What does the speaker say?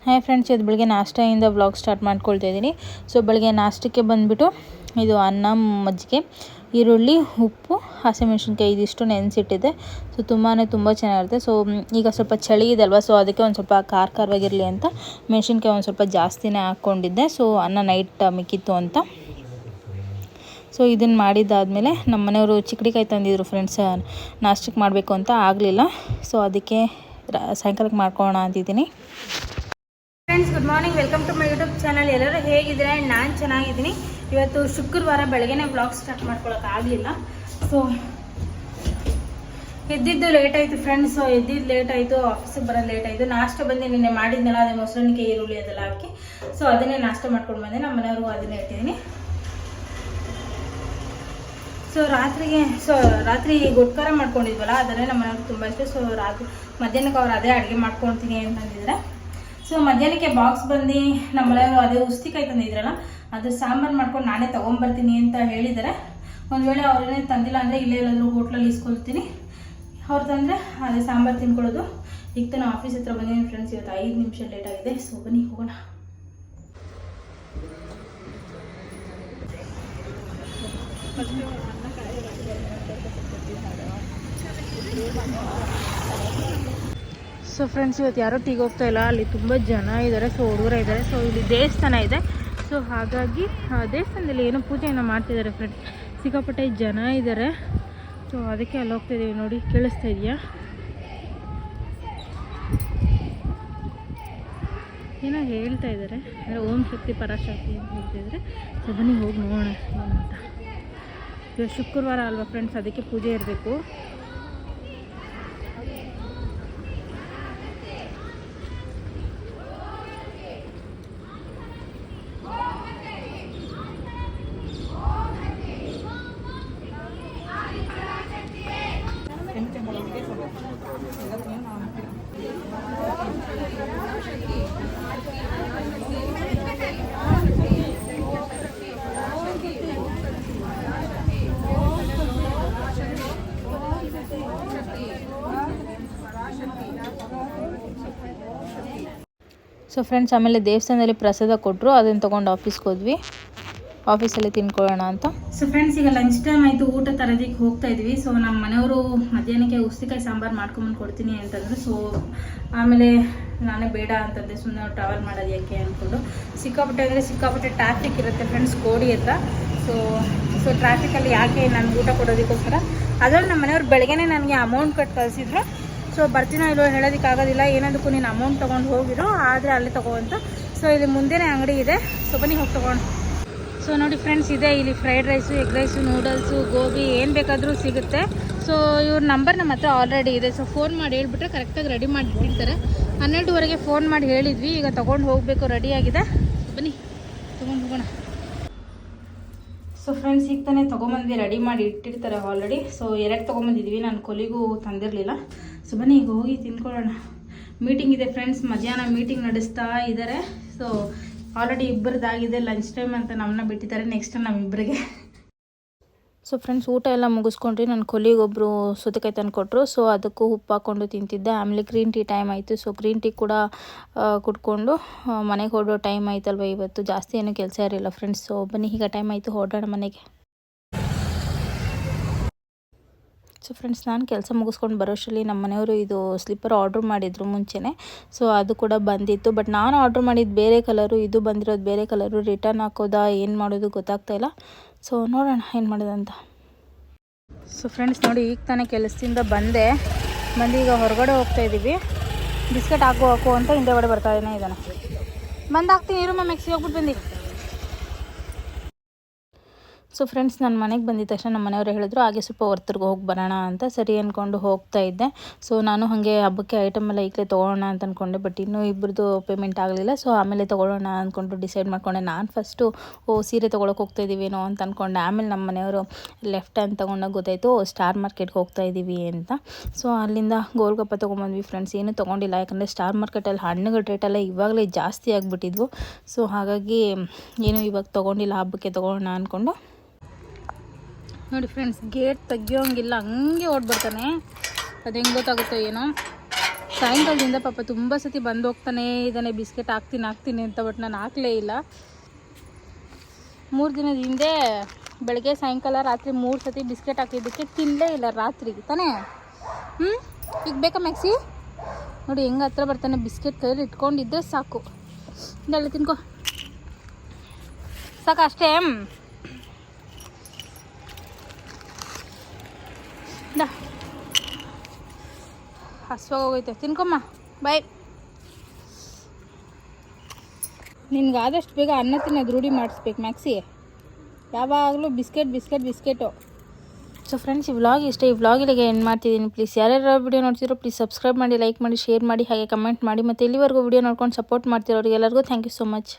Hi friends, ಇದು ಬೆಳಗ್ಗೆ ನಾಷ್ಟಾಯಿಂದ vlog start ಮಾಡ್ಕೊಳ್ತಾ ಇದ್ದೀನಿ. ಸೊ ಬೆಳಗ್ಗೆ ನಾಷ್ಟಕ್ಕೆ ಬಂದುಬಿಟ್ಟು ಇದು ಅನ್ನ, ಮಜ್ಜಿಗೆ, ಈರುಳ್ಳಿ, ಉಪ್ಪು, ಹಸಿಮೆಣ್ಸಿನ್ಕಾಯಿ ಇದಿಷ್ಟು ನೆನೆಸಿಟ್ಟಿದ್ದೆ. ಸೊ ತುಂಬ ಚೆನ್ನಾಗಿರುತ್ತೆ. ಸೊ ಈಗ ಸ್ವಲ್ಪ ಚಳಿ ಇದೆ ಅಲ್ವಾ, ಸೊ ಅದಕ್ಕೆ ಒಂದು ಸ್ವಲ್ಪ ಖಾರವಾಗಿರಲಿ ಅಂತ ಮೆಣಸಿನ್ಕಾಯಿ ಒಂದು ಸ್ವಲ್ಪ ಜಾಸ್ತಿನೇ ಹಾಕ್ಕೊಂಡಿದ್ದೆ. ಸೊ ಅನ್ನ ನೈಟ್ ಮಿಕ್ಕಿತ್ತು ಅಂತ. ಸೊ ಇದನ್ನು ಮಾಡಿದ್ದಾದಮೇಲೆ ನಮ್ಮ ಮನೆಯವರು ಚಿಕ್ಕಡಿಕಾಯಿ ತಂದಿದ್ರು ಫ್ರೆಂಡ್ಸ್, ನಾಷ್ಟಕ್ಕೆ ಮಾಡಬೇಕು ಅಂತ ಆಗಲಿಲ್ಲ. ಸೊ ಅದಕ್ಕೆ ಸಾಯಂಕಾಲಕ್ಕೆ ಮಾಡ್ಕೊಳ್ಳೋಣ ಅಂತಿದ್ದೀನಿ. Friends, good morning, welcome to my YouTube channel. ಎಲ್ಲರೂ ಹೇಗಿದ್ರೆ ನಾನು ಚೆನ್ನಾಗಿದ್ದೀನಿ. ಇವತ್ತು ಶುಕ್ರವಾರ ಬೆಳಗ್ಗೆನೇ ಬ್ಲಾಗ್ ಸ್ಟಾರ್ಟ್ ಮಾಡ್ಕೊಳ್ಳೋಕ್ಕಾಗಲಿಲ್ಲ. ಸೊ ಎದ್ದಿದ್ದು ಲೇಟ್ ಆಯಿತು ಫ್ರೆಂಡ್ಸ್. ಸೊ ಎದ್ದಿದ್ದು ಲೇಟ್ ಆಯಿತು, ಆಫೀಸಿಗೆ ಬರೋದು ಲೇಟ್ ಆಯಿತು. ನಾಷ್ಟ ಬಂದು ನಿನ್ನೆ ಮಾಡಿದ್ನಲ್ಲ, ಅದೇ ಮೊಸರಣಿಕೆ, ಈರುಳ್ಳಿ ಅದೆಲ್ಲ ಹಾಕಿ ಸೊ ಅದನ್ನೇ ನಾಷ್ಟ ಮಾಡ್ಕೊಂಡು ಬಂದೆ. ನಮ್ಮ ಮನೆಯವ್ರಿಗೂ ಅದನ್ನೇ ಇಟ್ಟಿದ್ದೀನಿ. ಸೊ ರಾತ್ರಿ ಗೊಡ್ಕಾರ ಮಾಡ್ಕೊಂಡಿದ್ವಲ್ಲ, ಅದನ್ನೇ ನಮ್ಮ ಮನೆಯವ್ರಿಗೆ ತುಂಬ ಇಷ್ಟ. ಸೊ ಮಧ್ಯಾಹ್ನಕ್ಕೆ ಅವ್ರು ಅದೇ ಅಡುಗೆ ಮಾಡ್ಕೊಳ್ತೀನಿ ಅಂತಂದಿದ್ರೆ. ಸೊ ಮಧ್ಯಾಹ್ನಕ್ಕೆ ಬಾಕ್ಸ್ ಬಂದು ನಮ್ಮ ಮನೆಯವರು ಅದೇ ಉಸ್ತಿಕಾಯಿ ತಂದಿದ್ರಲ್ಲ, ಅದು ಸಾಂಬಾರು ಮಾಡ್ಕೊಂಡು ನಾನೇ ತೊಗೊಂಬರ್ತೀನಿ ಅಂತ ಹೇಳಿದ್ದಾರೆ. ಒಂದು ವೇಳೆ ಅವ್ರೇನೇ ತಂದಿಲ್ಲ ಅಂದರೆ ಇಲ್ಲೇ ಎಲ್ಲಾದರೂ ಹೋಟ್ಲಲ್ಲಿ ಇಸ್ಕೊಳ್ತೀನಿ. ಅವ್ರು ತಂದರೆ ಅದೇ ಸಾಂಬಾರು ತಿನ್ಕೊಳ್ಳೋದು. ಈಗ ತಾನು ಆಫೀಸ್ ಹತ್ರ ಬಂದಿದ್ದೀನಿ ಫ್ರೆಂಡ್ಸ್. ಇವತ್ತು 5 ನಿಮಿಷ ಲೇಟ್ ಆಗಿದೆ. ಸೊ ಬನ್ನಿ ಹೋಗೋಣ. ಸೊ ಫ್ರೆಂಡ್ಸ್, ಇವತ್ತು ಯಾರೋ ಟೀಗೆ ಹೋಗ್ತಾ ಇಲ್ಲ, ಅಲ್ಲಿ ತುಂಬ ಜನ ಇದ್ದಾರೆ. ಸೊ ಹುಡುಗರ ಇದ್ದಾರೆ. ಸೊ ಇಲ್ಲಿ ದೇವಸ್ಥಾನ ಇದೆ. ಸೊ ಹಾಗಾಗಿ ದೇವಸ್ಥಾನದಲ್ಲಿ ಏನೋ ಪೂಜೆಯನ್ನು ಮಾಡ್ತಿದ್ದಾರೆ ಫ್ರೆಂಡ್ಸ್. ಸಿಕ್ಕಾಪಟ್ಟೆ ಜನ ಇದ್ದಾರೆ. ಸೊ ಅದಕ್ಕೆ ಅಲ್ಲಿ ಹೋಗ್ತಾ ಇದ್ದೀವಿ. ನೋಡಿ, ಕೇಳಿಸ್ತಾ ಇದೆಯಾ? ಏನೋ ಹೇಳ್ತಾ ಇದ್ದಾರೆ, ಅಂದರೆ ಓಂ ಶಕ್ತಿ ಪರಾಶಕ್ತಿ ಅಂತ ಹೇಳ್ತಿದ್ದಾರೆ. ಸೊ ಬನ್ನಿ ಹೋಗಿ ನೋಡೋಣ ಏನಂತ. ಇವತ್ತು ಶುಕ್ರವಾರ ಅಲ್ವಾ ಫ್ರೆಂಡ್ಸ್, ಅದಕ್ಕೆ ಪೂಜೆ ಇರಬೇಕು. ಸೊ ಫ್ರೆಂಡ್ಸ್, ಆಮೇಲೆ ದೇವಸ್ಥಾನದಲ್ಲಿ ಪ್ರಸಾದ ಕೊಟ್ಟರು, ಅದನ್ನು ತೊಗೊಂಡು ಆಫೀಸ್ಗೆ ಹೋದ್ವಿ. ಆಫೀಸಲ್ಲಿ ತಿನ್ಕೊಳ್ಳೋಣ ಅಂತ. ಸೊ ಫ್ರೆಂಡ್ಸ್, ಈಗ ಲಂಚ್ ಟೈಮ್ ಆಯಿತು, ಊಟ ತರೋದಕ್ಕೆ ಹೋಗ್ತಾ ಇದ್ವಿ. ಸೊ ನಮ್ಮ ಮನೆಯವರು ಮಧ್ಯಾಹ್ನಕ್ಕೆ ಉಸ್ತಿಕಾಯಿ ಸಾಂಬಾರು ಮಾಡ್ಕೊಂಬಂದು ಕೊಡ್ತೀನಿ ಅಂತಂದರೆ. ಸೊ ಆಮೇಲೆ ನಾನೇ ಬೇಡ ಅಂತಂದೆ, ಸುಮ್ಮನೆ ಟ್ರಾವೆಲ್ ಮಾಡೋದು ಯಾಕೆ ಅಂದ್ಕೊಂಡು. ಸಿಕ್ಕಾಪಟ್ಟೆ ಟ್ರಾಫಿಕ್ ಇರುತ್ತೆ ಫ್ರೆಂಡ್ಸ್ ಕೋಡಿ ಹತ್ರ. ಸೊ ಟ್ರಾಫಿಕಲ್ಲಿ ಯಾಕೆ ನಾನು ಊಟ ಕೊಡೋದಕ್ಕೋಸ್ಕರ. ಅದರಲ್ಲಿ ನಮ್ಮ ಮನೆಯವ್ರು ಬೆಳಗ್ಗೆನೇ ನನಗೆ ಅಮೌಂಟ್ ಕಟ್ಟಿ ಕಳಿಸಿದ್ರು. ಸೊ ಬರ್ತೀನೋ ಇಲ್ಲೋ ಹೇಳೋದಕ್ಕಾಗೋದಿಲ್ಲ, ಏನದಕ್ಕೂ ನೀನು ಅಮೌಂಟ್ ತೊಗೊಂಡು ಹೋಗಿರೋ, ಆದರೆ ಅಲ್ಲೇ ತೊಗೊವಂತ. ಸೊ ಇಲ್ಲಿ ಮುಂದೆನೇ ಅಂಗಡಿ ಇದೆ. ಸೊ ಬನ್ನಿ ಹೋಗಿ ತೊಗೊಂಡು. ಸೊ ನೋಡಿ ಫ್ರೆಂಡ್ಸ್, ಇದೆ ಇಲ್ಲಿ fried rice, egg rice, noodles, gobi ಏನು ಬೇಕಾದರೂ ಸಿಗುತ್ತೆ. ಸೊ ಇವ್ರ ನಂಬರ್ ನಮ್ಮ ಹತ್ರ ಆಲ್ರೆಡಿ ಇದೆ. ಸೊ ಫೋನ್ ಮಾಡಿ ಹೇಳಿಬಿಟ್ರೆ ಕರೆಕ್ಟಾಗಿ ರೆಡಿ ಮಾಡಿ ಇಟ್ಟಿರ್ತಾರೆ. 12:15 ಫೋನ್ ಮಾಡಿ ಹೇಳಿದ್ವಿ. ಈಗ ತೊಗೊಂಡು ಹೋಗಬೇಕು, ರೆಡಿಯಾಗಿದೆ. ಬನ್ನಿ ತೊಗೊಂಡು ಹೋಗೋಣ. ಸೊ ಫ್ರೆಂಡ್ಸ್, ಈಗ ತಾನೇ ತೊಗೊಂಬಂದ್ವಿ, ರೆಡಿ ಮಾಡಿ ಇಟ್ಟಿರ್ತಾರೆ ಆಲ್ರೆಡಿ. ಸೊ 2 ತೊಗೊಂಬಂದಿದ್ವಿ, ನಾನು ಕೊಲಿಗೂ ತಂದಿರಲಿಲ್ಲ. ಸೊ ಬನ್ನಿ ಈಗ ಹೋಗಿ ತಿನ್ಕೊಳ್ಳೋಣ. ಮೀಟಿಂಗ್ ಇದೆ ಫ್ರೆಂಡ್ಸ್, ಮಧ್ಯಾಹ್ನ ಮೀಟಿಂಗ್ ನಡೆಸ್ತಾ ಇದ್ದಾರೆ. ಸೊ ಆಲ್ರೆಡಿ ಇಬ್ಬರದಾಗಿದೆ, ಲಂಚ್ ಟೈಮ್ ಅಂತ ನಮ್ಮನ್ನ ಬಿಟ್ಟಿದ್ದಾರೆ. ನೆಕ್ಸ್ಟ್ ನಮ್ಮಿಬ್ಬರಿಗೆ. ಸೊ ಫ್ರೆಂಡ್ಸ್, ಊಟ ಎಲ್ಲ ಮುಗಿಸ್ಕೊಂಡ್ರಿ. ನನ್ನ ಕೊಲಿಗೊಬ್ಬರು ಸೌತೆಕಾಯಿ ತಂದು ಕೊಟ್ಟರು. ಸೊ ಅದಕ್ಕೂ ಉಪ್ಪು ಹಾಕ್ಕೊಂಡು ತಿಂತಿದ್ದೆ. ಆಮೇಲೆ ಗ್ರೀನ್ ಟೀ ಟೈಮ್ ಆಯಿತು. ಸೊ ಗ್ರೀನ್ ಟೀ ಕೂಡ ಕುಡ್ಕೊಂಡು ಮನೆಗೆ ಹೊರಡೋ ಟೈಮ್ ಆಯ್ತಲ್ವ. ಇವತ್ತು ಜಾಸ್ತಿ ಏನೂ ಕೆಲಸ ಇರಲಿಲ್ಲ ಫ್ರೆಂಡ್ಸ್. ಸೊ ಬನ್ನಿ, ಈಗ ಟೈಮ್ ಆಯಿತು, ಹೊರಡೋಣ ಮನೆಗೆ. ಸೊ ಫ್ರೆಂಡ್ಸ್, ನಾನು ಕೆಲಸ ಮುಗಿಸ್ಕೊಂಡು ಬರೋಷ್ಟರಲ್ಲಿ ನಮ್ಮ ಮನೆಯವರು ಇದು ಸ್ಲಿಪ್ಪರ್ ಆರ್ಡ್ರ್ ಮಾಡಿದರು ಮುಂಚೆನೇ. ಸೊ ಅದು ಕೂಡ ಬಂದಿತ್ತು. ಬಟ್ ನಾನು ಆರ್ಡ್ರ್ ಮಾಡಿದ್ದು ಬೇರೆ ಕಲರು, ಇದು ಬಂದಿರೋದು ಬೇರೆ ಕಲರು. ರಿಟರ್ನ್ ಹಾಕೋದಾ ಏನು ಮಾಡೋದು ಗೊತ್ತಾಗ್ತಾಯಿಲ್ಲ. ಸೊ ನೋಡೋಣ ಏನು ಮಾಡೋದಂತ. ಸೊ ಫ್ರೆಂಡ್ಸ್ ನೋಡಿ, ಈಗ ತಾನೇ ಕೆಲಸದಿಂದ ಬಂದು ಈಗ ಹೊರಗಡೆ ಹೋಗ್ತಾ ಇದ್ದೀವಿ. ಬಿಸ್ಕೆಟ್ ಹಾಕು ಅಂತ ಹಿಂದೆಗಡೆ ಬರ್ತಾ ಇದ್ದಾನೆ. ಹಾಕ್ತೀನಿ ಇರು, ಮೆಕ್ಸಿ ಹೋಗ್ಬಿಟ್ಟು ಬಂದು. ಸೊ ಫ್ರೆಂಡ್ಸ್, ನನ್ನ ಮನೆಗೆ ಬಂದಿದ್ದ ತಕ್ಷಣ ನಮ್ಮ ಮನೆಯವರು ಹೇಳಿದ್ರು ಹಾಗೆ ಸ್ವಲ್ಪ ಹೊರತಿರ್ಗೆ ಹೋಗಿ ಬರೋಣ ಅಂತ. ಸರಿ ಅಂದ್ಕೊಂಡು ಹೋಗ್ತಾ ಇದ್ದೆ. ಸೊ ನಾನು ಹಾಗೆ ಹಬ್ಬಕ್ಕೆ ಐಟಮ್ ಎಲ್ಲ ಈಗಲೇ ತೊಗೊಳ್ಳೋಣ ಅಂತ ಅಂದ್ಕೊಂಡೆ. ಬಟ್ ಇನ್ನೂ ಇಬ್ಬರದು ಪೇಮೆಂಟ್ ಆಗಲಿಲ್ಲ. ಸೊ ಆಮೇಲೆ ತೊಗೊಳ್ಳೋಣ ಅಂದ್ಕೊಂಡು ಡಿಸೈಡ್ ಮಾಡ್ಕೊಂಡೆ. ನಾನು ಫಸ್ಟು ಸೀರೆ ತೊಗೊಳಕ್ಕೆ ಹೋಗ್ತಾ ಇದ್ದೀವೇನೋ ಅಂತ ಅಂದ್ಕೊಂಡೆ. ಆಮೇಲೆ ನಮ್ಮ ಮನೆಯವರು ಲೆಫ್ಟ್ ಹ್ಯಾಂಡ್ ತೊಗೊಂಡಾಗ ಗೊತ್ತಾಯಿತು ಸ್ಟಾರ್ ಮಾರ್ಕೆಟ್ಗೆ ಹೋಗ್ತಾ ಇದ್ದೀವಿ ಅಂತ. ಸೊ ಅಲ್ಲಿಂದ ಗೋಲ್ಗಪ್ಪ ತೊಗೊಂಬಂದ್ವಿ ಫ್ರೆಂಡ್ಸ್. ಏನೂ ತೊಗೊಂಡಿಲ್ಲ, ಯಾಕಂದರೆ ಸ್ಟಾರ್ ಮಾರ್ಕೆಟಲ್ಲಿ ಹಣ್ಣುಗಳ ರೇಟೆಲ್ಲ ಇವಾಗಲೇ ಜಾಸ್ತಿ ಆಗಿಬಿಟ್ಟಿದ್ವು. ಸೊ ಹಾಗಾಗಿ ಏನೂ ಇವಾಗ ತೊಗೊಂಡಿಲ್ಲ, ಹಬ್ಬಕ್ಕೆ ತೊಗೊಳ್ಳೋಣ ಅಂದ್ಕೊಂಡು. ನೋಡಿ ಫ್ರೆಂಡ್ಸ್, ಗೇಟ್ ತೆಗಿಯೋಂಗಿಲ್ಲ, ಹಂಗೆ ಓಡ್ಬಿಡ್ತಾನೆ. ಅದು ಹೆಂಗೆ ಗೊತ್ತಾಗುತ್ತೋ ಏನೋ. ಸಾಯಂಕಾಲದಿಂದ ಪಾಪ ತುಂಬ ಸತಿ ಬಂದು ಹೋಗ್ತಾನೆ ಇದ್ದಾನೆ ಬಿಸ್ಕೆಟ್ ಹಾಕ್ತೀನಿ ಅಂತ. ಬಟ್ ನಾನು ಹಾಕಲೇ ಇಲ್ಲ. 3 ದಿನದ ಹಿಂದೆ ಬೆಳಗ್ಗೆ ಸಾಯಂಕಾಲ ರಾತ್ರಿ 3 ಸತಿ ಬಿಸ್ಕೆಟ್ ಹಾಕಿದ್ದಕ್ಕೆ ತಿನ್ನಲೇ ಇಲ್ಲ ರಾತ್ರಿಗೆ ತಾನೇ. ಈಗ ಬೇಕಾ ಮ್ಯಾಕ್ಸಿ? ನೋಡಿ ಹೆಂಗೆ ಹತ್ರ ಬರ್ತಾನೆ, ಬಿಸ್ಕೆಟ್ ಕೈಯಲ್ಲಿ ಇಟ್ಕೊಂಡಿದ್ದರೆ ಸಾಕು. ಇದೆಲ್ಲ ತಿನ್ಕೋ ಸಾಕು ಅಷ್ಟೇ. ಹಸ್ವಾಗ ಹೋಗೈತೆ, ತಿನ್ಕೊಮ್ಮ. ಬಾಯ್. ನಿನ್ಗೆ ಆದಷ್ಟು ಬೇಗ ಅನ್ನ ತಿನ್ನೋದು ರೂಢಿ ಮಾಡಿಸ್ಬೇಕು ಮ್ಯಾಕ್ಸಿ. ಯಾವಾಗಲೂ ಬಿಸ್ಕೆಟು. ಸೊ ಫ್ರೆಂಡ್ಸ್, ಈ ವ್ಲಾಗ್ ಇಷ್ಟ. ಈ ವ್ಲಾಗಿಗೆ ಎಂಡ್ ಮಾಡ್ತಿದ್ದೀನಿ. ಪ್ಲೀಸ್ ಯಾರ್ಯಾರು ವಿಡಿಯೋ ನೋಡ್ತಿರೋ ಪ್ಲೀಸ್ ಸಬ್ಸ್ಕ್ರೈಬ್ ಮಾಡಿ, ಲೈಕ್ ಮಾಡಿ, ಶೇರ್ ಮಾಡಿ, ಹಾಗೆ ಕಮೆಂಟ್ ಮಾಡಿ. ಮತ್ತು ಇಲ್ಲಿವರೆಗೂ ವಿಡಿಯೋ ನೋಡ್ಕೊಂಡು ಸಪೋರ್ಟ್ ಮಾಡ್ತಿರೋರಿಗೆ ಎಲ್ಲರಿಗೂ ಥ್ಯಾಂಕ್ ಯು ಸೋ ಮಚ್.